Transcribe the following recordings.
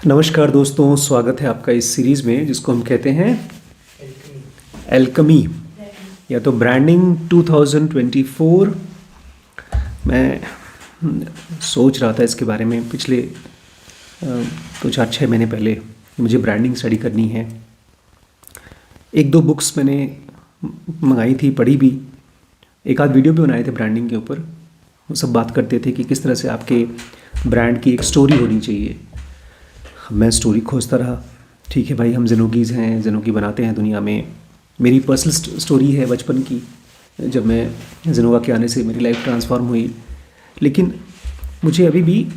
नमस्कार दोस्तों, स्वागत है आपका इस सीरीज़ में जिसको हम कहते हैं एल्केमी या तो ब्रांडिंग 2024। मैं सोच रहा था इसके बारे में पिछले 4-6 महीने पहले मुझे ब्रांडिंग स्टडी करनी है। एक दो बुक्स मैंने मंगाई थी, पढ़ी भी, एक आध वीडियो भी बनाए थे ब्रांडिंग के ऊपर। वो सब बात करते थे कि किस तरह से आपके ब्रांड की एक स्टोरी होनी चाहिए। मैं स्टोरी खोजता रहा। ठीक है भाई, हम ज़िनोगीज़ हैं, ज़िनोगी बनाते हैं दुनिया में। मेरी पर्सनल स्टोरी है बचपन की, जब मैं ज़िनोगा के आने से मेरी लाइफ ट्रांसफॉर्म हुई। लेकिन मुझे अभी भी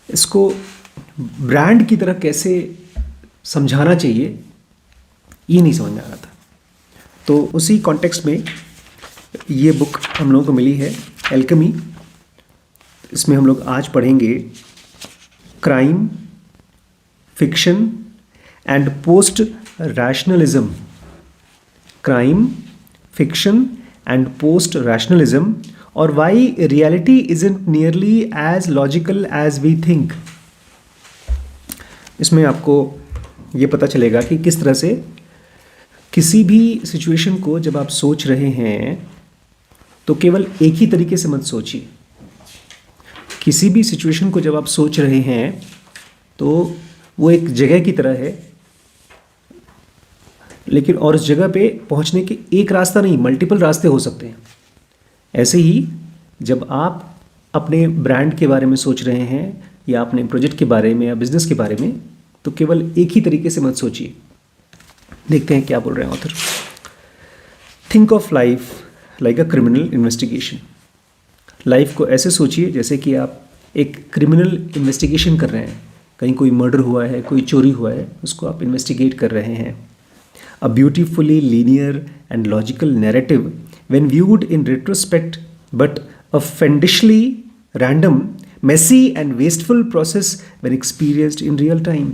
इसको ब्रांड की तरह कैसे समझाना चाहिए ये नहीं समझ में आ रहा था। तो उसी कॉन्टेक्स्ट में ये बुक हम लोगों को मिली है, एल्केमी। इसमें हम लोग आज पढ़ेंगे crime, fiction and post rationalism. Crime, fiction and post rationalism और why reality isn't nearly as logical as we think. इसमें आपको ये पता चलेगा कि किस तरह से किसी भी सिचुएशन को जब आप सोच रहे हैं तो केवल एक ही तरीके से मत सोचिए। किसी भी सिचुएशन को जब आप सोच रहे हैं तो वो एक जगह की तरह है, लेकिन और उस जगह पे पहुंचने के एक रास्ता नहीं, मल्टीपल रास्ते हो सकते हैं। ऐसे ही जब आप अपने ब्रांड के बारे में सोच रहे हैं या अपने प्रोजेक्ट के बारे में या बिजनेस के बारे में, तो केवल एक ही तरीके से मत सोचिए। देखते हैं क्या बोल रहे हैं author. Think of life like a criminal investigation. Life को ऐसे सोचिए जैसे कि आप एक क्रिमिनल इन्वेस्टिगेशन कर रहे हैं। कहीं कोई मर्डर हुआ है, कोई चोरी हुआ है, उसको आप इन्वेस्टिगेट कर रहे हैं। A beautifully linear and logical narrative when viewed in retrospect, but a fiendishly random, messy and wasteful process when experienced in real time.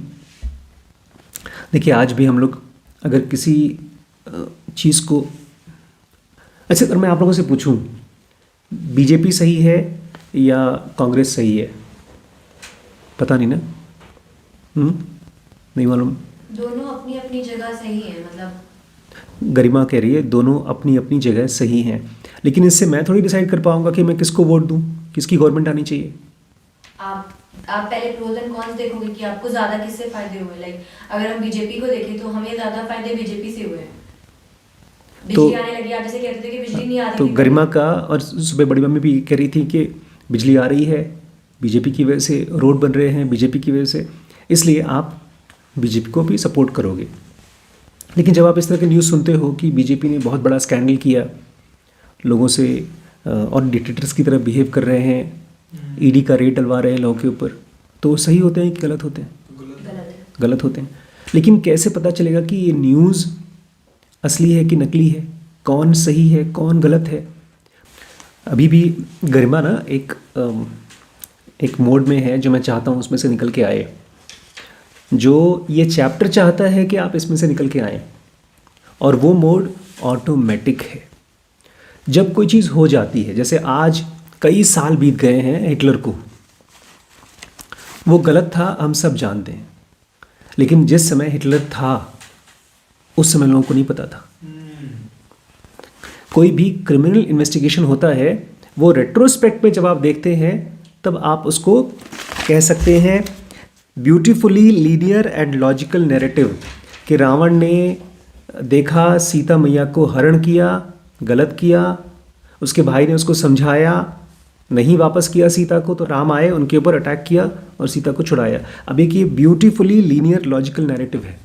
देखिए, आज भी हम लोग अगर किसी चीज़ को, अच्छा अगर मैं आप लोगों से पूछूं बीजेपी सही है या कांग्रेस सही है, पता नहीं ना? नहीं मालूम। दोनों अपनी अपनी जगह सही है। मतलब गरिमा कह रही है दोनों अपनी अपनी जगह सही हैं, लेकिन इससे मैं थोड़ी डिसाइड कर पाऊंगा कि मैं किसको वोट दूं, किसकी गवर्नमेंट आनी चाहिए। आप पहले प्रोज एंड कॉन्स देखोगे कि आपको ज्यादा किससे फायदे हुए। लाइक अगर हम बीजेपी को देखें तो हमें ज्यादा फायदे बीजेपी से हुए। बिजली आने लगी, आप जैसे कहते थे कि बिजली नहीं आ रही तो थी। गरिमा का और सुबह बड़ी मम्मी भी कह रही थी कि बिजली आ रही है बीजेपी की वजह से, रोड बन रहे हैं बीजेपी की वजह से, इसलिए आप बीजेपी को भी सपोर्ट करोगे। लेकिन जब आप इस तरह के न्यूज़ सुनते हो कि बीजेपी ने बहुत बड़ा स्कैंडल किया लोगों से और डिक्टेटर्स की तरह बिहेव कर रहे हैं, ईडी का रेड डलवा रहे हैं लोगों के ऊपर, तो सही होते हैं कि गलत होते हैं? गलत होते हैं। लेकिन कैसे पता चलेगा कि ये न्यूज़ असली है कि नकली है, कौन सही है कौन गलत है? अभी भी गरिमा ना एक मोड में है जो मैं चाहता हूँ उसमें से निकल के आए, जो ये चैप्टर चाहता है कि आप इसमें से निकल के आए, और वो मोड ऑटोमेटिक है। जब कोई चीज़ हो जाती है, जैसे आज कई साल बीत गए हैं हिटलर को, वो गलत था हम सब जानते हैं, लेकिन जिस समय हिटलर था उस समय लोगों को नहीं पता था। कोई भी क्रिमिनल इन्वेस्टिगेशन होता है, वो रेट्रोस्पेक्ट में जब आप देखते हैं तब आप उसको कह सकते हैं beautifully linear and logical narrative, कि रावण ने देखा सीता मैया को हरण किया, गलत किया, उसके भाई ने उसको समझाया, नहीं वापस किया सीता को, तो राम आए उनके ऊपर अटैक किया और सीता को छुड़ाया। अब एक ये ब्यूटीफुली लीनियर लॉजिकल नैरेटिव है।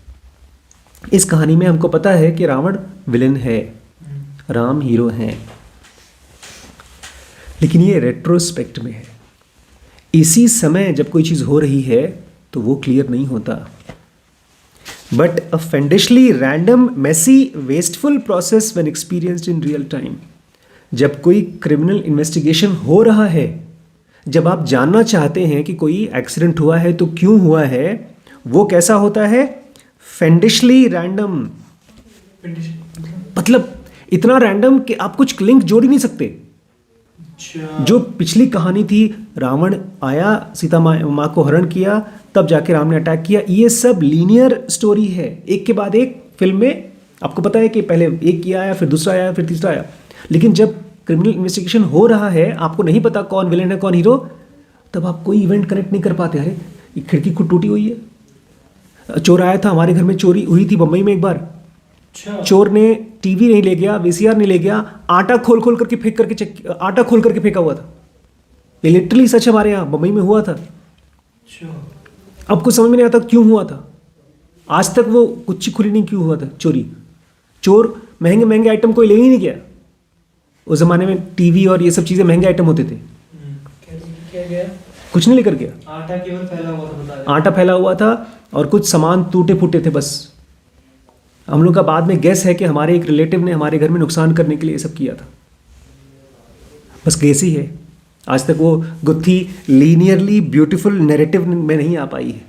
इस कहानी में हमको पता है कि रावण विलेन है, राम हीरो हैं, लेकिन ये रेट्रोस्पेक्ट में है। इसी समय जब कोई चीज़ हो रही है तो वो क्लियर नहीं होता। But a fiendishly random, messy, wasteful process when experienced in real time. जब कोई क्रिमिनल इन्वेस्टिगेशन हो रहा है, जब आप जानना चाहते हैं कि कोई एक्सीडेंट हुआ है तो क्यों हुआ है, वो कैसा होता है? Fiendishly random. मतलब इतना रैंडम कि आप कुछ लिंक जोड़ ही नहीं सकते। जो पिछली कहानी थी, रावण आया, सीता माँ को हरण किया, तब जाके राम ने अटैक किया। ये सब लीनियर स्टोरी है, एक के बाद एक फिल्म में आपको पता है कि पहले एक किया आया, फिर दूसरा आया, फिर तीसरा आया। लेकिन जब क्रिमिनल इन्वेस्टिगेशन हो रहा है, आपको नहीं पता कौन विलेन है कौन हीरो, तब आप कोई इवेंट कनेक्ट नहीं कर पाते। अरे ये खिड़की खुद टूटी हुई है, चोर आया था हमारे घर में, चोरी हुई थी बम्बई में एक बार। चोर ने टीवी नहीं ले गया, वीसीआर नहीं ले गया, आटा खोल खोल करके फेंक करके आटा खोल करके फेंका हुआ था। ये लिटरली सच हमारे यहाँ बम्बई में हुआ था। आपको समझ में नहीं आता क्यों हुआ था, आज तक वो गुच्ची खुली नहीं क्यों हुआ था चोरी। चोर महंगे महंगे आइटम कोई ले ही नहीं गया। उस जमाने में टीवी और ये सब चीज़ें महंगे आइटम होते थे। क्या गया? कुछ नहीं लेकर गया, आटा केवल फैला हुआ था, बता रहे। आटा फैला हुआ था और कुछ सामान टूटे फूटे थे बस। हम लोग का बाद में गेस है कि हमारे एक रिलेटिव ने हमारे घर में नुकसान करने के लिए ये सब किया था, बस गेस ही है। आज तक वो गुत्थी लीनियरली ब्यूटीफुल नैरेटिव में नहीं आ पाई है।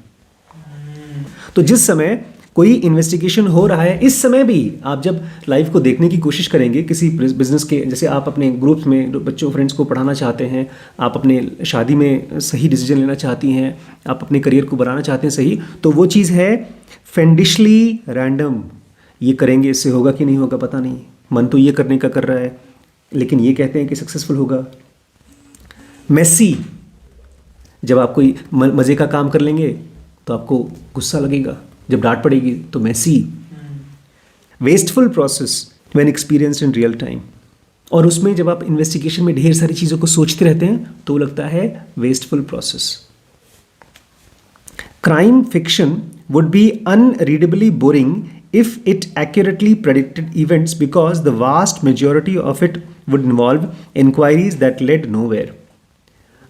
तो जिस समय कोई इन्वेस्टिगेशन हो रहा है, इस समय भी आप जब लाइफ को देखने की कोशिश करेंगे किसी बिजनेस के, जैसे आप अपने ग्रुप्स में बच्चों फ्रेंड्स को पढ़ाना चाहते हैं, आप अपने शादी में सही डिसीजन लेना चाहती हैं, आप अपने करियर को बनाना चाहते हैं सही, तो वो चीज़ है फेंडिशली रैंडम। ये करेंगे इससे होगा कि नहीं होगा पता नहीं, मन तो ये करने का कर रहा है लेकिन ये कहते हैं कि सक्सेसफुल होगा। मेसी, जब आप कोई मज़े का काम कर लेंगे तो आपको गुस्सा लगेगा, जब डांट पड़ेगी तो messy. Wasteful process when experienced in real time, और उसमें जब आप इन्वेस्टिगेशन में ढेर सारी चीज़ों को सोचते रहते हैं तो लगता है wasteful process. Crime fiction would be unreadably boring if it accurately predicted events because the vast majority of it would involve inquiries that led nowhere।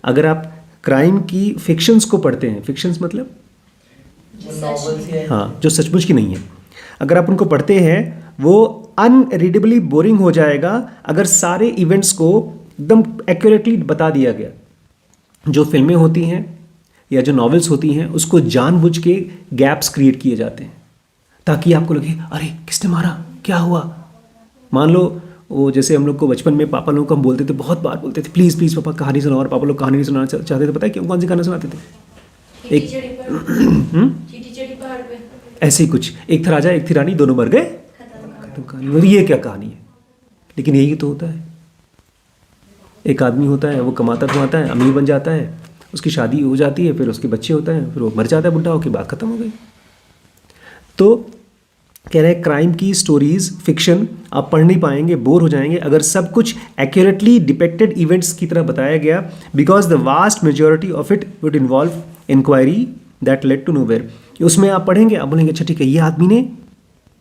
अगर आप क्राइम की फिक्शंस को पढ़ते हैं, फिक्शंस मतलब नॉवेल्स या हाँ जो सचमुच की नहीं है, अगर आप उनको पढ़ते हैं वो अनरीडेबली बोरिंग हो जाएगा अगर सारे इवेंट्स को एकदम एक्यूरेटली बता दिया गया। जो फिल्में होती हैं या जो नॉवेल्स होती हैं उसको जानबूझ के गैप्स क्रिएट किए जाते हैं ताकि आपको लगे अरे किसने मारा, क्या हुआ। मान लो वो जैसे हम लोग को बचपन में पापा लोग को हम बोलते थे, बहुत बार बोलते थे प्लीज़ प्लीज़ पापा कहानी सुनाओ, और पापा लोग कहानी नहीं सुनाना चाहते थे। पता है क्यों, कौन सी कहानी सुनाते थे? एक ऐसे ही कुछ, एक था राजा एक थी रानी, दोनों मर गए, खत्म कहानी। और ये क्या कहानी है, लेकिन यही तो होता है। एक आदमी होता है, वो कमाता कमाता है, अमीर बन जाता है, उसकी शादी हो जाती है, फिर उसके बच्चे होते हैं, फिर वो मर जाता है बुढ़ा होकर, बात खत्म हो गई। तो कह रहे हैं क्राइम की स्टोरीज फिक्शन आप पढ़ नहीं पाएंगे, बोर हो जाएंगे अगर सब कुछ एक्यूरेटली डिपेक्टेड इवेंट्स की तरह बताया गया, because the vast majority of it would involve inquiry that led to nowhere. उसमें आप पढ़ेंगे, आप बोलेंगे अच्छा ठीक है ये आदमी ने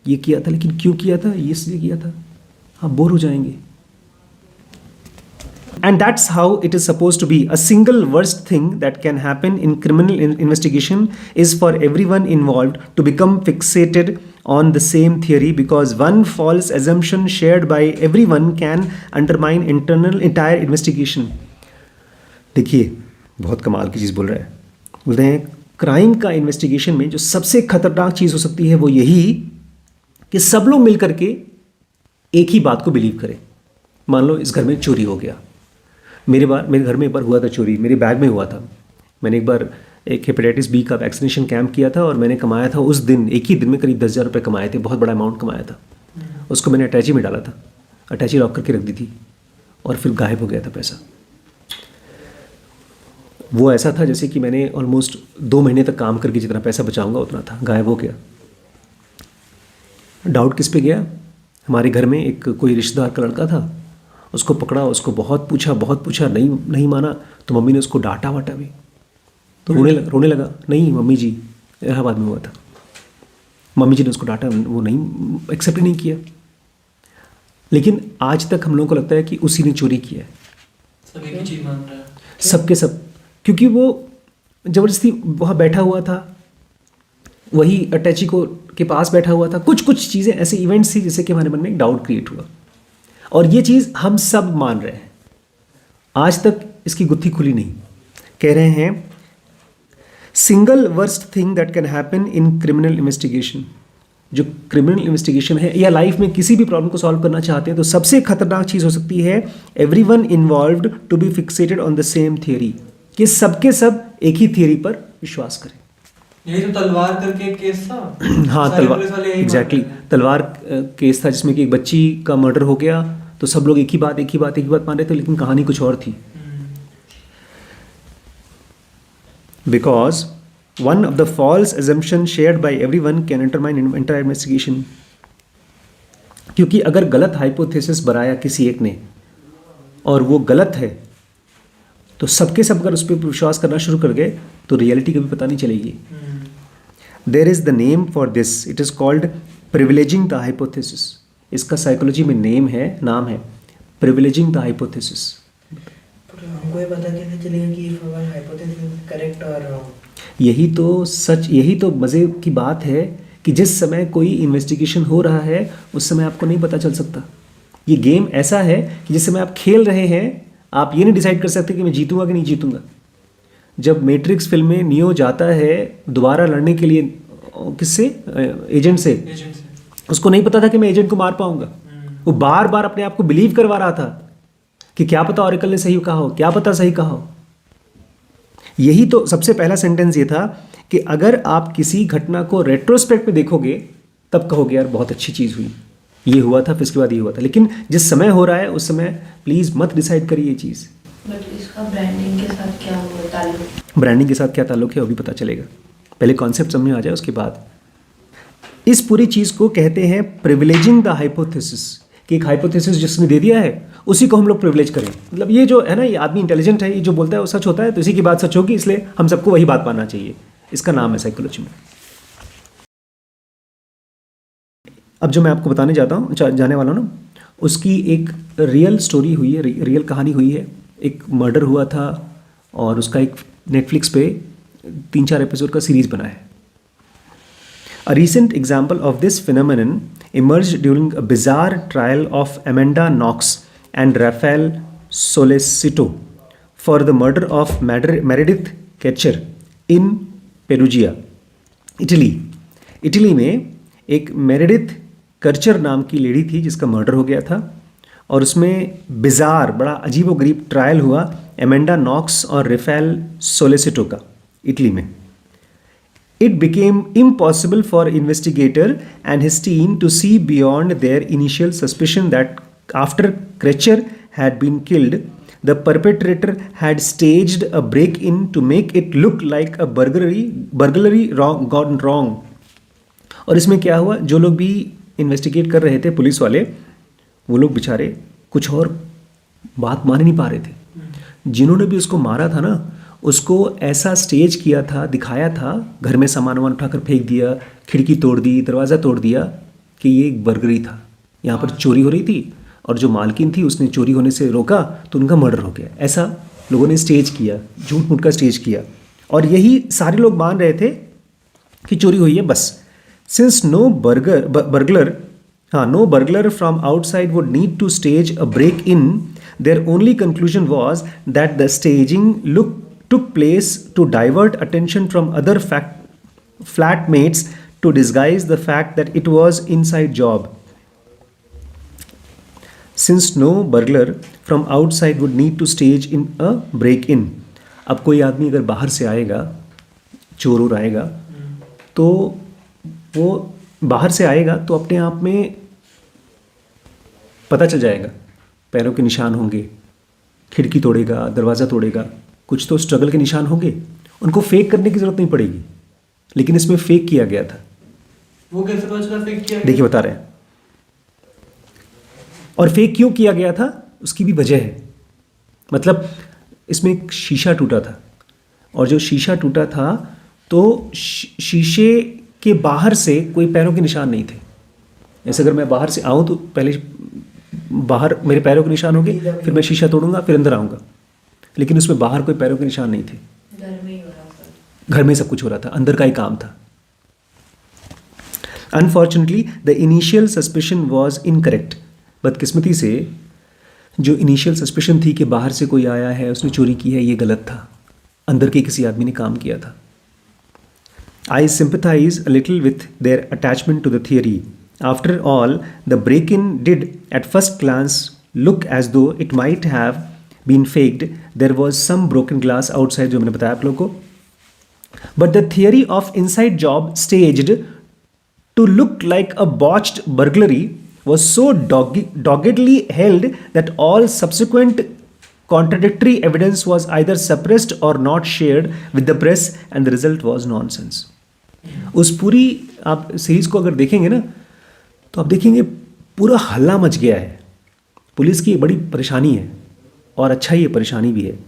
ये किया था, लेकिन क्यों किया था, ये इसलिए किया था, आप बोर हो जाएंगे। And that's how it is supposed to be. A single worst thing that can happen in criminal investigation is for everyone involved to become fixated on the same theory, because one false assumption shared by everyone can undermine entire investigation. देखिए बहुत कमाल की चीज़ बोल रहा है, बोलते हैं crime का इन्वेस्टिगेशन में जो सबसे खतरनाक चीज़ हो सकती है वो यही कि सब लोग मिल करके एक ही बात को बिलीव करें। मान लो इस घर में चोरी हो गया, मेरे घर में एक बार हुआ था चोरी, मेरे बैग में हुआ था। मैंने एक बार एक हेपेटाइटिस बी का वैक्सीनेशन कैंप किया था और मैंने कमाया था उस दिन, एक ही दिन में करीब 10,000 रुपये कमाए थे, बहुत बड़ा अमाउंट कमाया था। उसको मैंने अटैची में डाला था, अटैची लॉक करके रख दी थी और फिर गायब हो गया था पैसा। वो ऐसा था जैसे कि मैंने ऑलमोस्ट 2 महीने तक काम करके जितना पैसा बचाऊंगा उतना था, गायब हो गया। डाउट किस पे गया, हमारे घर में एक कोई रिश्तेदार का लड़का था, उसको पकड़ा, उसको बहुत पूछा, नहीं माना, तो मम्मी ने उसको डांटा वाटा भी, तो रोने लगा। नहीं मम्मी जी, इलाहाबाद में हुआ था, मम्मी जी ने उसको डांटा, वो नहीं एक्सेप्ट नहीं किया। लेकिन आज तक हम लोगों को लगता है कि उसी ने चोरी किया है, सब एक ही चीज मान रहा है, सबके सब, क्योंकि वो ज़बरदस्ती वहाँ बैठा हुआ था, वही अटैची को के पास बैठा हुआ था। कुछ चीज़ें ऐसे इवेंट्स थी जिससे कि हमारे मन में एक डाउट क्रिएट हुआ, और ये चीज़ हम सब मान रहे हैं, आज तक इसकी गुत्थी खुली नहीं। कह रहे हैं single worst thing that can happen in criminal investigation, जो क्रिमिनल इन्वेस्टिगेशन है या लाइफ में किसी भी प्रॉब्लम को सॉल्व करना चाहते हैं तो सबसे खतरनाक चीज़ हो सकती है everyone involved to be fixated on the same theory, कि सबके सब एक ही थियरी पर विश्वास करें। यही तो तलवार करके एक केस था। हाँ सारे तलवार, पुलिस वाले यही एग्जैक्टली मानते हैं। तलवार केस था जिसमें कि एक बच्ची का मर्डर हो गया, तो सब लोग एक ही बात मान रहे थे, लेकिन कहानी कुछ और थी। Because one of the false assumption shared by everyone can undermine entire investigation. क्योंकि अगर गलत हाइपोथेसिस बनाया किसी एक ने और वो गलत है, तो सबके सब अगर उस पर विश्वास करना शुरू कर गए तो रियलिटी कभी पता नहीं चलेगी। There is the name for this, it is called privileging the hypothesis. इसका साइकोलॉजी में नाम है प्रिविलेजिंग द हाइपोथेसिस। पर हमको ये पता कैसे चलेगा कि हाइपोथेसिस करेक्ट और रॉन्ग? यही तो मज़े की बात है कि जिस समय कोई इन्वेस्टिगेशन हो रहा है उस समय आपको नहीं पता चल सकता। ये गेम ऐसा है कि जिस समय आप खेल रहे हैं आप ये नहीं डिसाइड कर सकते कि मैं जीतूंगा कि नहीं जीतूंगा। जब मैट्रिक्स फिल्म में नियो जाता है दोबारा लड़ने के लिए किससे, एजेंट से, एजेंट से। उसको नहीं पता था कि मैं एजेंट को मार पाऊंगा। वो बार बार अपने आप को बिलीव करवा रहा था कि क्या पता ऑरेकल ने सही कहा हो, क्या पता सही कहा हो। यही तो सबसे पहला सेंटेंस ये था कि अगर आप किसी घटना को रेट्रोस्पेक्ट में देखोगे तब कहोगे यार बहुत अच्छी चीज़ हुई, ये हुआ था फिर इसके बाद ये हुआ था। लेकिन जिस समय हो रहा है उस समय प्लीज़ मत डिसाइड करिए ये चीज़। बट इसका ब्रांडिंग के साथ क्या हुआ ताल्लुक? ब्रांडिंग के साथ क्या ताल्लुक है वो भी पता चलेगा, पहले कॉन्सेप्ट समझ में आ जाए उसके बाद। इस पूरी चीज़ को कहते हैं प्रिविलेजिंग द हाइपोथेसिस, कि एक हाइपोथेसिस जिसने दे दिया है उसी को हम लोग प्रिविलेज करें। मतलब ये जो है ना, ये आदमी इंटेलिजेंट है, ये जो बोलता है वो सच होता है, तो इसी की बात सच होगी, इसलिए हम सबको वही बात मानना चाहिए। इसका नाम है साइकोलॉजी में। अब जो मैं आपको बताने जाने वाला हूँ ना, उसकी एक रियल स्टोरी हुई है, रियल कहानी हुई है। एक मर्डर हुआ था और उसका एक नेटफ्लिक्स पे 3-4 एपिसोड का सीरीज बना है। A recent example of this phenomenon emerged during a bizarre trial of Amanda Knox and Raphael Solicito for the murder of Meredith Ketcher in Perugia, Italy. Italy में एक मेरेडिथ कर्चर नाम की lady थी जिसका murder हो गया था, और उसमें बिजार बड़ा अजीबोगरीब ट्रायल हुआ एमेंडा नॉक्स और रेफेल सोलिसिटो का, इटली में। It became impossible for investigator and his team to see beyond their initial suspicion that after Krecher had been killed, the perpetrator had staged a break-in to make it look like a burglary gone wrong. और इसमें क्या हुआ, जो लोग भी investigate कर रहे थे पुलिस वाले, वो लोग बेचारे कुछ और बात मान ही नहीं पा रहे थे। जिन्होंने भी उसको मारा था ना, उसको ऐसा स्टेज किया था, दिखाया था, घर में सामान वामान उठाकर फेंक दिया, खिड़की तोड़ दी, दरवाज़ा तोड़ दिया, कि ये एक बर्गरी था, यहाँ पर चोरी हो रही थी और जो मालकिन थी उसने चोरी होने से रोका तो उनका मर्डर हो गया। ऐसा लोगों ने स्टेज किया, झूठ मूठ का स्टेज किया, और यही सारे लोग मान रहे थे कि चोरी हुई है बस। Since no burglar from outside would need to stage a break-in, their only conclusion was that the staging took place to divert attention from other flatmates to disguise the fact that it was inside job. Since no burglar from outside would need to stage in a break-in. अब कोई आदमी अगर बाहर से आएगा, चोर आएगा, तो वो बाहर से आएगा तो अपने आप में पता चल जाएगा, पैरों के निशान होंगे, खिड़की तोड़ेगा, दरवाज़ा तोड़ेगा, कुछ तो स्ट्रगल के निशान होंगे, उनको फेक करने की ज़रूरत नहीं पड़ेगी। लेकिन इसमें फेक किया गया था। वो कैसे पता चला फेक किया? देखिए बता रहे हैं। और फेक क्यों किया गया था उसकी भी वजह है। मतलब इसमें एक शीशा टूटा था, और जो शीशा टूटा था तो शीशे के बाहर से कोई पैरों के निशान नहीं थे। जैसे अगर मैं बाहर से आऊँ तो पहले बाहर मेरे पैरों के निशान होंगे, फिर मैं शीशा तोड़ूंगा, फिर अंदर आऊँगा, लेकिन उसमें बाहर कोई पैरों के निशान नहीं थे। घर में ही हो रहा था, घर में सब कुछ हो रहा था, अंदर का ही काम था। Unfortunately the initial suspicion was incorrect. बदकिस्मती से जो इनिशियल सस्पिशन थी कि बाहर से कोई आया है, उसने चोरी की है, ये गलत था। अंदर के किसी आदमी ने काम किया था। I sympathize a little with their attachment to the theory. After all, the break-in did at first glance look as though it might have been faked. There was some broken glass outside, जो मैंने बताया आप लोगों को, But the theory of inside job staged to look like a botched burglary was so doggedly held that all subsequent contradictory evidence was either suppressed or not shared with the press, and the result was nonsense. उस पूरी आप series को अगर देखेंगे ना तो आप देखेंगे पूरा हल्ला मच गया है। पुलिस की बड़ी परेशानी है और अच्छा ही ये परेशानी भी है।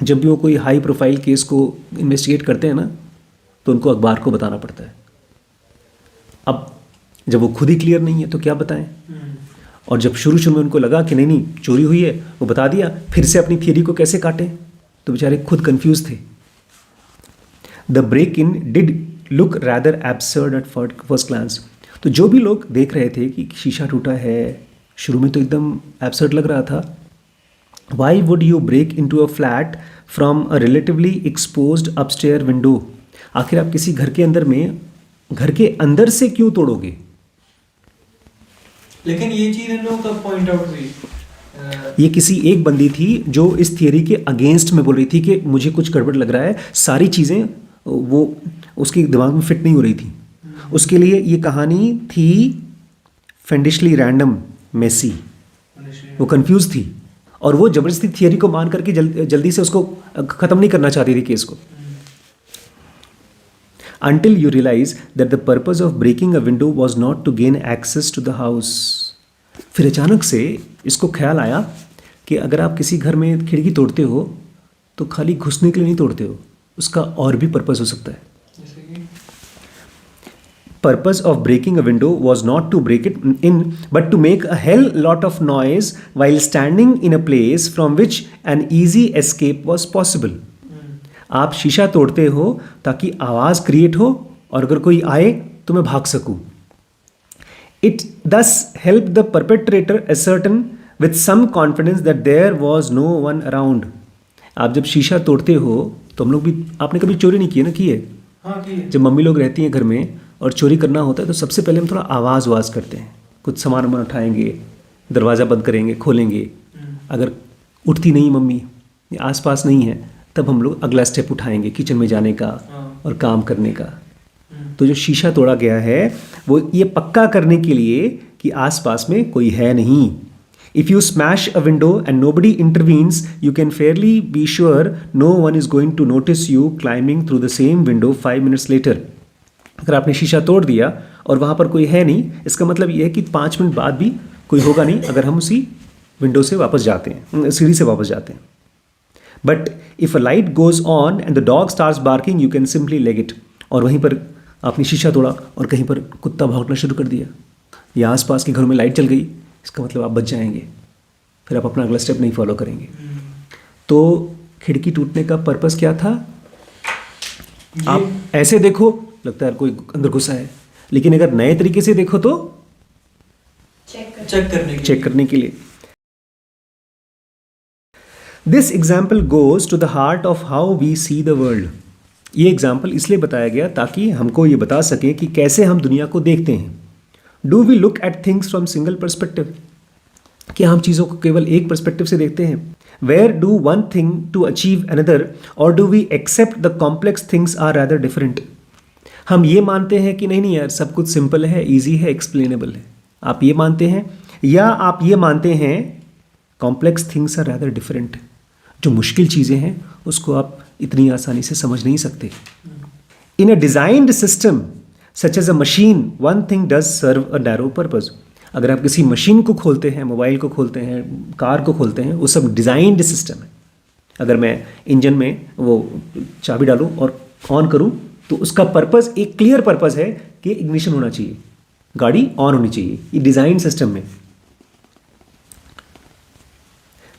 जब भी वो कोई हाई प्रोफाइल केस को इन्वेस्टिगेट करते हैं ना तो उनको अखबार को बताना पड़ता है। अब जब वो खुद ही क्लियर नहीं है तो क्या बताएं। और जब शुरू में उनको लगा कि नहीं चोरी हुई है, वो बता दिया, फिर से अपनी थियरी को कैसे काटें, तो बेचारे खुद कंफ्यूज थे। The break in did look rather absurd at first glance. तो जो भी लोग देख रहे थे कि शीशा टूटा है, शुरू में तो एकदम एब्सर्ड लग रहा था। Why would you break into a flat from a relatively exposed upstair window. आखिर आप किसी घर के अंदर से क्यों तोड़ोगे। लेकिन ये चीज़ इन लोगों का पॉइंट आउट हुई, ये किसी एक बंदी थी जो इस थियरी के अगेंस्ट में बोल रही थी कि मुझे कुछ गड़बड़ लग रहा है, सारी चीज़ें वो उसके दिमाग में फिट नहीं हो रही थी। उसके लिए ये कहानी थी फेंडिशली रैंडम मेसी, वो कंफ्यूज थी और वो जबरदस्ती थियरी को मान करके जल्दी से उसको ख़त्म नहीं करना चाहती थी केस को। Until you realize that the purpose of breaking a window was not to gain access to the house. फिर अचानक से इसको ख्याल आया कि अगर आप किसी घर में खिड़की तोड़ते हो तो खाली घुसने के लिए नहीं तोड़ते हो, उसका और भी पर्पस हो सकता है। Purpose of breaking a window was not to break it in, but to make a hell lot of noise while standing in a place from which an easy escape was possible. आप शीशा तोड़ते हो ताकि आवाज़ create हो और अगर कोई आए तो मैं भाग सकूं। It does help the perpetrator ascertain with some confidence that there was no one around. आप जब शीशा तोड़ते हो तो हम लोग भी, आपने कभी चोरी नहीं की है ना? की है। हाँ, की है। जब मम्मी लोग रहती हैं घर में और चोरी करना होता है तो सबसे पहले हम थोड़ा आवाज़ करते हैं, कुछ सामान उठाएंगे, दरवाज़ा बंद करेंगे, खोलेंगे। अगर उठती नहीं मम्मी, आसपास नहीं है, तब हम लोग अगला स्टेप उठाएंगे किचन में जाने का और काम करने का। तो जो शीशा तोड़ा गया है वो ये पक्का करने के लिए कि आसपास में कोई है नहीं। If you smash a window and nobody intervenes you can fairly be sure no one is going to notice you climbing through the same window 5 minutes later. अगर आपने शीशा तोड़ दिया और वहाँ पर कोई है नहीं, इसका मतलब ये है कि 5 मिनट बाद भी कोई होगा नहीं अगर हम उसी विंडो से वापस जाते हैं, सीढ़ी से वापस जाते हैं। But if a light goes on and the dog starts barking you can simply leg it. और वहीं पर आपने शीशा तोड़ा और कहीं पर कुत्ता भौंकना शुरू कर दिया या आसपास के घरों में लाइट चल गई, इसका मतलब आप बच जाएंगे, फिर आप अपना अगला स्टेप नहीं फॉलो करेंगे। तो खिड़की टूटने का पर्पस क्या था? आप ऐसे देखो लगता है कोई अंदर घुसा है, लेकिन अगर नए तरीके से देखो तो चेक करने के लिए। This example goes to the heart of how we see the world. ये एग्जाम्पल इसलिए बताया गया ताकि हमको ये बता सकें कि कैसे हम दुनिया को देखते हैं। Do we look at things from single perspective, क्या हम चीज़ों को केवल एक परस्पेक्टिव से देखते हैं? Where do one thing to achieve another, और do we accept the complex things are rather different. हम ये मानते हैं कि नहीं यार सब कुछ सिंपल है, ईजी है, एक्सप्लेनेबल है, आप ये मानते हैं, या आप ये मानते हैं complex things are rather different, जो मुश्किल चीज़ें हैं उसको आप इतनी आसानी से समझ नहीं सकते। In a designed system such as a machine one thing does serve a narrow purpose. अगर आप किसी मशीन को खोलते हैं, मोबाइल को खोलते हैं, कार को खोलते हैं, वो सब डिज़ाइंड सिस्टम है। अगर मैं इंजन में वो चाबी डालूं और ऑन करूं तो उसका पर्पस, एक क्लियर पर्पस है कि इग्निशन होना चाहिए, गाड़ी ऑन होनी चाहिए, ये डिज़ाइन सिस्टम में।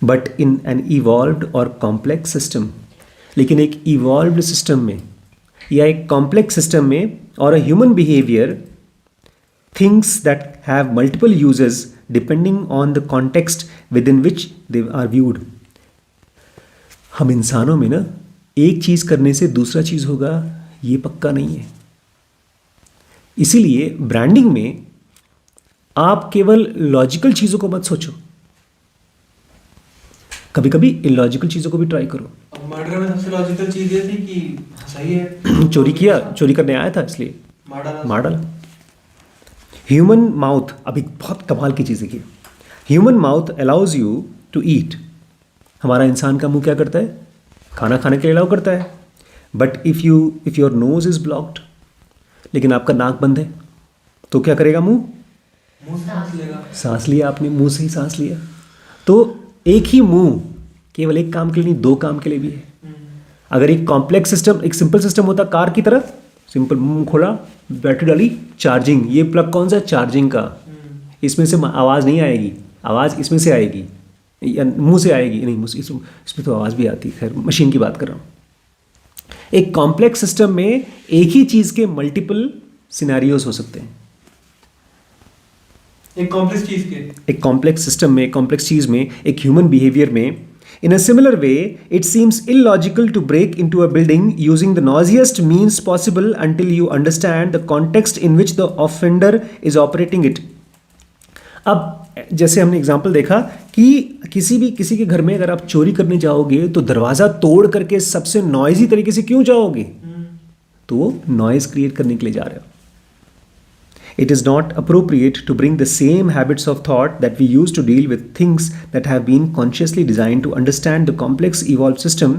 बट इन एन इवॉल्व्ड और कॉम्प्लेक्स सिस्टम, लेकिन एक इवॉल्व्ड सिस्टम में या एक कॉम्प्लेक्स सिस्टम में और a human behaviour, things that have multiple uses depending on the context within which they are viewed. हम इंसानों में ना एक चीज़ करने से दूसरा चीज़ होगा ये पक्का नहीं है। इसीलिए ब्रांडिंग में आप केवल लॉजिकल चीज़ों को मत सोचो, कभी कभी इलॉजिकल चीज़ों को भी ट्राई करो। मर्डर में सबसे लॉजिकल चीज़ ये थी कि सही है। चोरी किया, चोरी करने आया था इसलिए मार डाला। ह्यूमन माउथ, अभी बहुत कमाल की चीज़ है कि human mouth allows you to eat. हमारा इंसान का मुंह क्या करता है? खाना खाने के लिए अलाउ करता है। But if your nose is blocked, लेकिन आपका नाक बंद है, तो क्या करेगा मुंह? सांस लेगा। सांस लिया आपने, मुंह से ही सांस लिया। तो एक ही मुंह केवल एक काम के लिए नहीं, दो काम के लिए भी है। अगर एक कॉम्प्लेक्स सिस्टम, एक सिंपल सिस्टम होता कार की तरह, सिंपल मुंह खोला, बैटरी डाली, चार्जिंग। ये प्लग कौन सा है? चार्जिंग का। इसमें से आवाज़ नहीं आएगी, आवाज़ इसमें से आएगी या मुंह से आएगी? नहीं, इसमें तो आवाज़ भी आती है। खैर, मशीन की बात कर रहा हूँ। एक कॉम्प्लेक्स सिस्टम में एक ही चीज़ के मल्टीपल सिनेरियोज हो सकते हैं। एक कॉम्प्लेक्स चीज के, एक कॉम्प्लेक्स सिस्टम में, कॉम्प्लेक्स चीज़ में, एक ह्यूमन बिहेवियर में, in a similar way, it seems illogical to break into a building using the noisiest means possible until you understand the context in which the offender is operating it. अब जैसे हमने example देखा कि किसी के घर में अगर आप चोरी करने जाओगे तो दरवाज़ा तोड़ करके सबसे नॉइजी तरीके से क्यों जाओगे? तो वो नॉइज क्रिएट करने के लिए जा रहे हो। It is not appropriate to bring the same habits of thought that we use to deal with things that have been consciously designed to understand the complex evolved system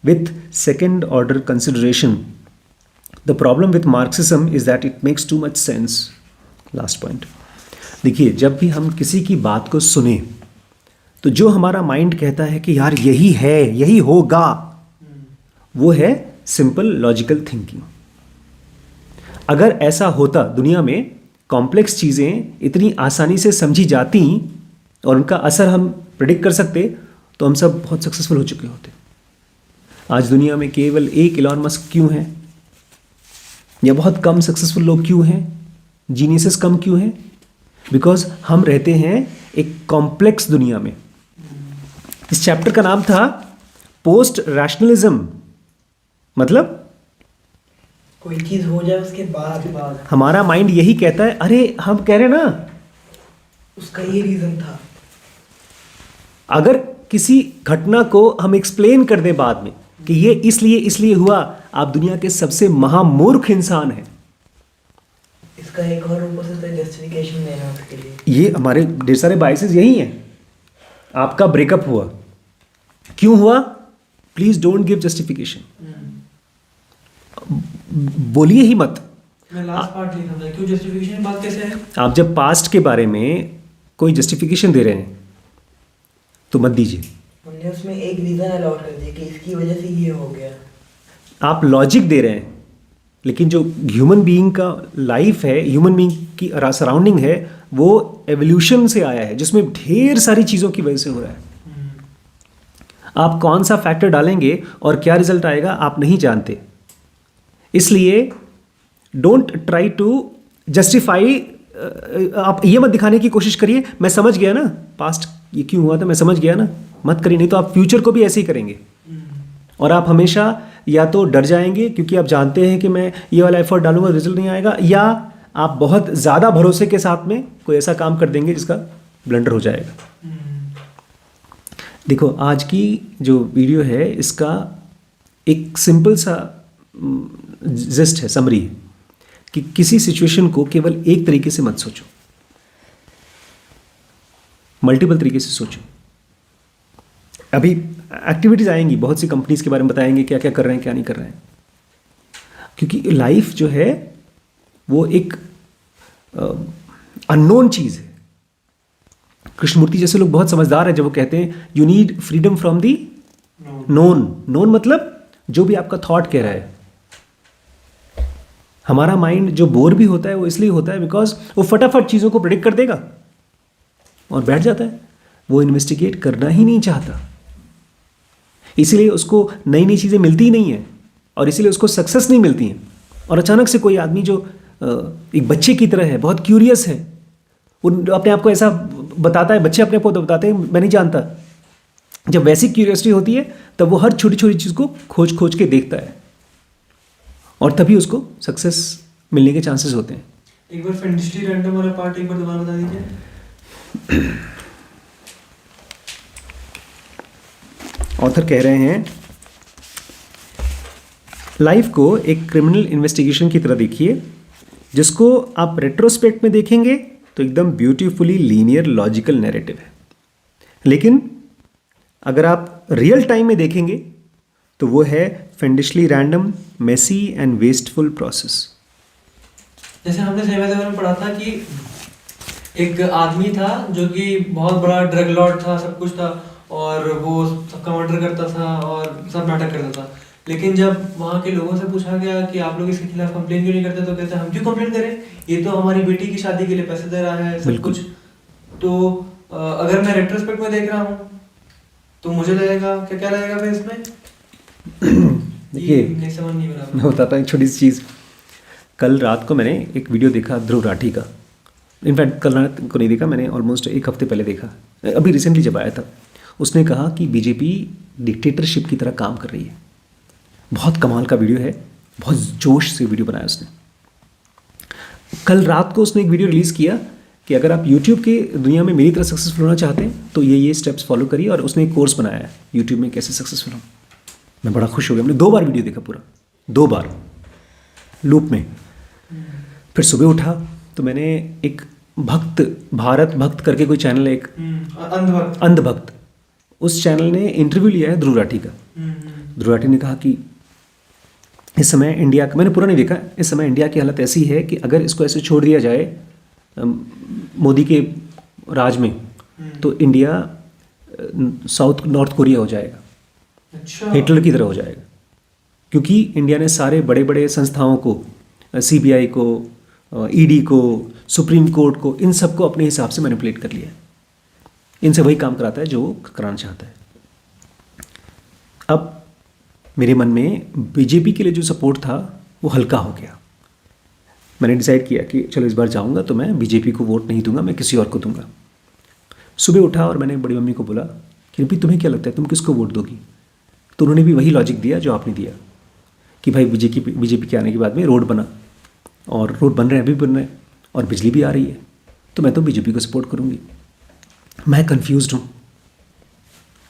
with second order consideration. The problem with Marxism is that it makes too much sense. Last point. देखिए, जब भी हम किसी की बात को सुने तो जो हमारा माइंड कहता है कि यार यही है, यही होगा, वो है सिंपल लॉजिकल थिंकिंग। अगर ऐसा होता, दुनिया में कॉम्प्लेक्स चीज़ें इतनी आसानी से समझी जाती और उनका असर हम प्रेडिक्ट कर सकते, तो हम सब बहुत सक्सेसफुल हो चुके होते। आज दुनिया में केवल एक इलॉन मस्क क्यों है, या बहुत कम सक्सेसफुल लोग क्यों हैं, जीनियसेस कम क्यों हैं? बिकॉज हम रहते हैं एक कॉम्प्लेक्स दुनिया में। इस चैप्टर का नाम था पोस्ट रैशनलिज्म, मतलब कोई चीज हो जाए उसके बाद हमारा माइंड यही कहता है, अरे हम कह रहे ना उसका ये रीजन था। अगर किसी घटना को हम एक्सप्लेन कर दें बाद में कि ये इसलिए हुआ, आप दुनिया के सबसे महामूर्ख इंसान हैं। इसका एक और ऊपर से जस्टिफिकेशन देना उसके लिए। ये हमारे ढेर सारे बाइसेस यही हैं। आपका ब्रेकअप हुआ, क्यों हुआ? प्लीज डोंट गिव जस्टिफिकेशन, बोलिए ही मत। मैं लास्ट पार्ट लिखा था, क्यों जस्टिफिकेशन बात कैसे है? आप जब पास्ट के बारे में कोई जस्टिफिकेशन दे रहे हैं तो मत दीजिए। हमने उसमें एक रीजन अलाउड कर दिया कि इसकी वजह से ये हो गया। आप लॉजिक दे रहे हैं, लेकिन जो ह्यूमन बीइंग का लाइफ है, ह्यूमन बीइंग की सराउंडिंग है, वो एवोल्यूशन से आया है, जिसमें ढेर सारी चीज़ों की वजह से हो रहा है। आप कौन सा फैक्टर डालेंगे और क्या रिजल्ट आएगा आप नहीं जानते। इसलिए डोंट ट्राई टू जस्टिफाई। आप ये मत दिखाने की कोशिश करिए मैं समझ गया ना, पास्ट ये क्यों हुआ था मैं समझ गया ना, मत करिए, नहीं तो आप फ्यूचर को भी ऐसे ही करेंगे। और आप हमेशा या तो डर जाएंगे क्योंकि आप जानते हैं कि मैं ये वाला एफर्ट डालूंगा रिजल्ट नहीं आएगा, या आप बहुत ज़्यादा भरोसे के साथ में कोई ऐसा काम कर देंगे जिसका ब्लंडर हो जाएगा। देखो, आज की जो वीडियो है इसका एक सिंपल सा जिस्ट है, समरी है कि किसी सिचुएशन को केवल एक तरीके से मत सोचो, मल्टीपल तरीके से सोचो। अभी एक्टिविटीज़ आएंगी, बहुत सी कंपनीज के बारे में बताएंगे क्या क्या कर रहे हैं क्या नहीं कर रहे हैं, क्योंकि लाइफ जो है वो एक अननोन चीज़ है। कृष्णमूर्ति जैसे लोग बहुत समझदार हैं जब वो कहते हैं you need freedom from the known. Known मतलब जो भी आपका थॉट कह रहा है। हमारा माइंड जो बोर भी होता है वो इसलिए होता है बिकॉज वो फटाफट चीज़ों को प्रेडिक्ट कर देगा और बैठ जाता है, वो इन्वेस्टिगेट करना ही नहीं चाहता। इसीलिए उसको नई नई चीज़ें मिलती ही नहीं है और इसीलिए उसको सक्सेस नहीं मिलती हैं। और अचानक से कोई आदमी जो एक बच्चे की तरह है, बहुत क्यूरियस है, वो अपने आप को ऐसा बताता है, बच्चे अपने आप को बताते हैं मैं नहीं जानता। जब वैसी क्यूरियोसिटी होती है तब वो हर छोटी छोटी चीज़ को खोज खोज के देखता है और तभी उसको सक्सेस मिलने के चांसेस होते हैं। एक बार फैंटेसी रैंडम वाला पार्ट एक बार दोबारा बता दीजिए। ऑथर कह रहे हैं लाइफ को एक क्रिमिनल इन्वेस्टिगेशन की तरह देखिए, जिसको आप रेट्रोस्पेक्ट में देखेंगे तो एकदम ब्यूटीफुली लीनियर लॉजिकल नैरेटिव है, लेकिन अगर आप रियल टाइम में देखेंगे तो वो है fiendishly random, messy and wasteful process. जैसे हमने सेवा में पढ़ा था कि एक आदमी था जो कि बहुत बड़ा ड्रग लॉर्ड था, सब कुछ था, और वो सबका मर्डर करता था और सब नाटक करता था। लेकिन जब वहाँ के लोगों से पूछा गया कि आप लोग इसके खिलाफ कंप्लेन क्यों नहीं करते, तो कहते हैं हम क्यों कंप्लेन करें, ये तो हमारी बेटी की शादी के लिए पैसे दे रहा है, सब कुछ। तो अगर मैं रेट्रोस्पेक्ट में देख रहा हूँ तो मुझे लगेगा क्या लगेगा फिर इसमें? देखिए, नहीं समझ नहीं बना। मैं बताता हूँ एक छोटी सी चीज़। कल रात को मैंने एक वीडियो देखा ध्रुव राठी का। इनफैक्ट कल रात को नहीं देखा मैंने, ऑलमोस्ट एक हफ्ते पहले देखा, अभी रिसेंटली जब आया था। उसने कहा कि बीजेपी डिक्टेटरशिप की तरह काम कर रही है। बहुत कमाल का वीडियो है, बहुत जोश से वीडियो बनाया उसने। कल रात को उसने एक वीडियो रिलीज़ किया कि अगर आप यूट्यूब की दुनिया में मेरी तरह सक्सेसफुल होना चाहते हैं तो ये स्टेप्स फॉलो करिए, और उसने एक कोर्स बनाया है यूट्यूब में कैसे सक्सेसफुल हो। मैं बड़ा खुश हो गया। हमने 2 बार वीडियो देखा, पूरा 2 बार लूप में। फिर सुबह उठा तो मैंने एक भारत भक्त करके कोई चैनल है, एक अंधभक्त, उस चैनल ने इंटरव्यू लिया है ध्रुव राठी का। ध्रुव राठी ने कहा कि इस समय इंडिया का, मैंने पूरा नहीं देखा, इस समय इंडिया की हालत ऐसी है कि अगर इसको ऐसे छोड़ दिया जाए मोदी के राज में तो इंडिया नॉर्थ कोरिया हो जाएगा, अच्छा। हिटलर की तरह हो जाएगा। क्योंकि इंडिया ने सारे बड़े बड़े संस्थाओं को, सीबीआई को, ईडी को, सुप्रीम कोर्ट को, इन सबको अपने हिसाब से मैनिपुलेट कर लिया है। इनसे वही काम कराता है जो कराना चाहता है। अब मेरे मन में बीजेपी के लिए जो सपोर्ट था वो हल्का हो गया। मैंने डिसाइड किया कि चलो इस बार जाऊंगा तो मैं बीजेपी को वोट नहीं दूंगा, मैं किसी और को दूंगा। सुबह उठा और मैंने बड़ी मम्मी को बोला कि अभी तुम्हें क्या लगता है, तुम किसको वोट दोगी? तो उन्होंने भी वही लॉजिक दिया जो आपने दिया कि भाई बीजेपी के आने के बाद में रोड बना, और रोड बन रहे हैं, अभी बन रहे हैं, और बिजली भी आ रही है, तो मैं तो बीजेपी को सपोर्ट करूंगी। मैं कंफ्यूज्ड हूँ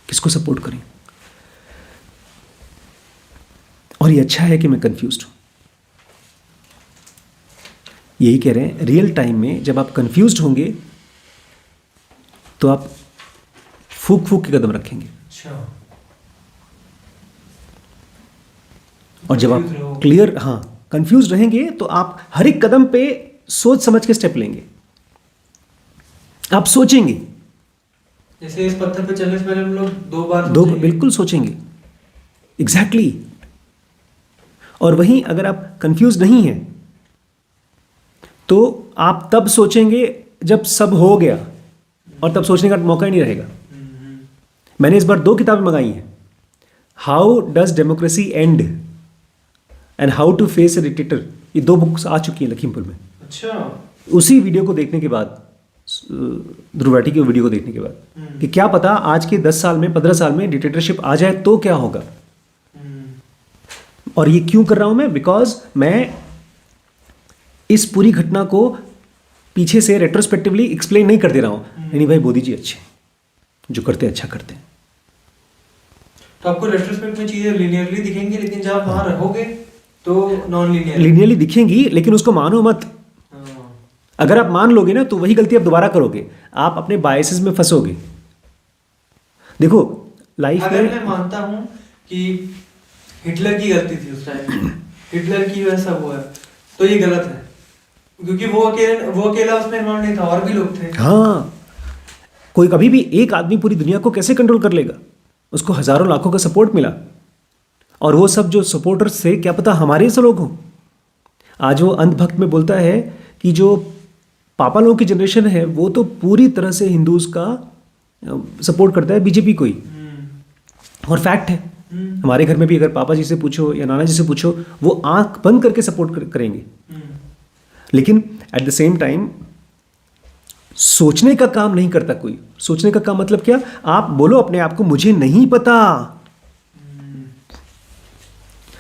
किसको सपोर्ट करें, और ये अच्छा है कि मैं कंफ्यूज्ड हूँ। यही कह रहे हैं, रियल टाइम में जब आप कंफ्यूज्ड होंगे तो आप फूक फूक के कदम रखेंगे, अच्छा। और जब आप क्लियर, हाँ, कंफ्यूज रहेंगे तो आप हर एक कदम पे सोच समझ के स्टेप लेंगे। आप सोचेंगे, जैसे इस पत्थर पे चलने से पहले हम लोग 2 बार बिल्कुल सोचेंगे, एग्जैक्टली। और वहीं अगर आप कंफ्यूज नहीं हैं तो आप तब सोचेंगे जब सब हो गया, और तब सोचने का मौका ही नहीं रहेगा। मैंने इस बार 2 किताबें मंगाई हैं, how does democracy end and how to face a dictator. ये 2 बुक्स आ चुकी हैं लखीमपुर में। अच्छा। उसी वीडियो को देखने के बाद, ध्रुव राठी के वीडियो को देखने के बाद, कि क्या पता आज के 10 साल में, 15 साल में डिक्टेटरशिप आ जाए तो क्या होगा। और ये क्यों कर रहा हूं मैं? बिकॉज मैं इस पूरी घटना को पीछे से रेट्रोस्पेक्टिवली एक्सप्लेन नहीं कर दे रहा हूं। नहीं भाई, मोदी जी अच्छे, जो करते हैं अच्छा करते हैं। तो आपको रेट्रोस्पेक्ट में चीजें लीनियरली दिखेंगी, लेकिन जब आप वहां रहोगे तो नॉन लीनियर लीनियरली दिखेंगी, लेकिन उसको मानो मत। अगर आप मान लोगे ना तो वही गलती आप दोबारा करोगे, आप अपने बायसेस में फंसोगे। देखो लाइफ अगर में, मैं मानता हूं कि हिटलर की गलती थी उस टाइम, हिटलर की वजह से हुआ है, तो ये गलत है, क्योंकि वो अकेला उसमें इन्वॉल्व नहीं था, और भी लोग थे। हाँ, कोई कभी भी एक आदमी पूरी दुनिया को कैसे कंट्रोल कर लेगा? उसको हजारों लाखों का सपोर्ट मिला, और वो सब जो सपोर्टर्स थे, क्या पता हमारे से लोग हों। आज वो अंधभक्त में बोलता है कि जो पापा लोगों की जनरेशन है वो तो पूरी तरह से हिंदूज का सपोर्ट करता है, बीजेपी को ही। और फैक्ट है, हमारे घर में भी अगर पापा जी से पूछो या नाना जी से पूछो, वो आंख बंद करके सपोर्ट करेंगे। लेकिन एट द सेम टाइम सोचने का काम नहीं करता कोई। सोचने का काम मतलब क्या? आप बोलो अपने आप को, मुझे नहीं पता।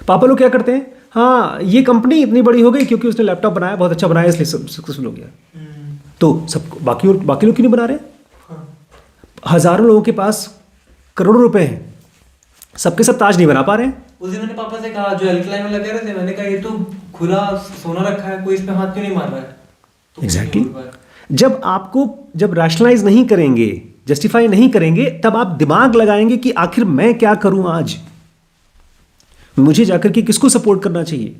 पापा लोग क्या करते हैं? हाँ, ये कंपनी इतनी बड़ी हो गई क्योंकि उसने लैपटॉप बनाया, बहुत अच्छा बनाया, इसलिए सक्सेसफुल हो गया। तो सब बाकी लोग क्यों नहीं बना रहे? हजारों लोगों के पास करोड़ों रुपए हैं, सबके सब ताज नहीं बना पा रहे हैं। उस दिन मैंने पापा से कहा, जो एल्कलाइन वाला कह रहे थे, मैंने कहा ये तो खुला सोना रखा है, कोई इस पे हाथ क्यों नहीं मार रहा है? तो कुछ नहीं एग्जैक्टली बोल पाया। जब रैशनलाइज नहीं करेंगे, जस्टिफाई नहीं करेंगे, तब आप दिमाग लगाएंगे कि आखिर मैं क्या करूं, आज मुझे जाकर के किसको सपोर्ट करना चाहिए।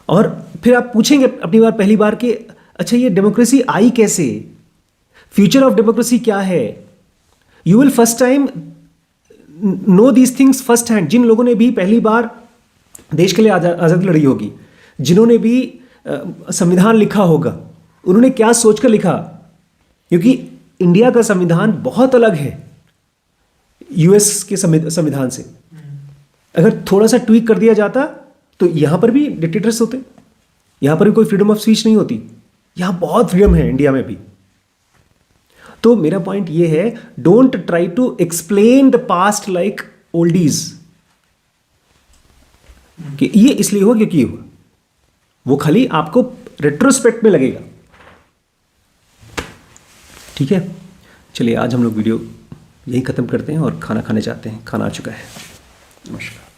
और फिर आप पूछेंगे अपनी बार, पहली बार कि अच्छा ये डेमोक्रेसी आई कैसे, फ्यूचर ऑफ डेमोक्रेसी क्या है। You will first time know these things first hand. जिन लोगों ने भी पहली बार देश के लिए आज़ादी लड़ी होगी, जिन्होंने भी संविधान लिखा होगा, उन्होंने क्या सोचकर लिखा, क्योंकि इंडिया का संविधान बहुत अलग है यूएस के संविधान से। अगर थोड़ा सा ट्वीक कर दिया जाता तो यहां पर भी डिक्टेटर्स होते, यहां पर भी कोई फ्रीडम ऑफ स्पीच नहीं होती। यहां बहुत फ्रीडम है इंडिया में भी। तो मेरा पॉइंट ये है, don't try to explain the past like oldies, कि ये इसलिए हुआ क्योंकि हुआ, वो खाली आपको रेट्रोस्पेक्ट में लगेगा। ठीक है, चलिए आज हम लोग वीडियो यही खत्म करते हैं और खाना खाने जाते हैं। खाना आ चुका है। नमस्कार।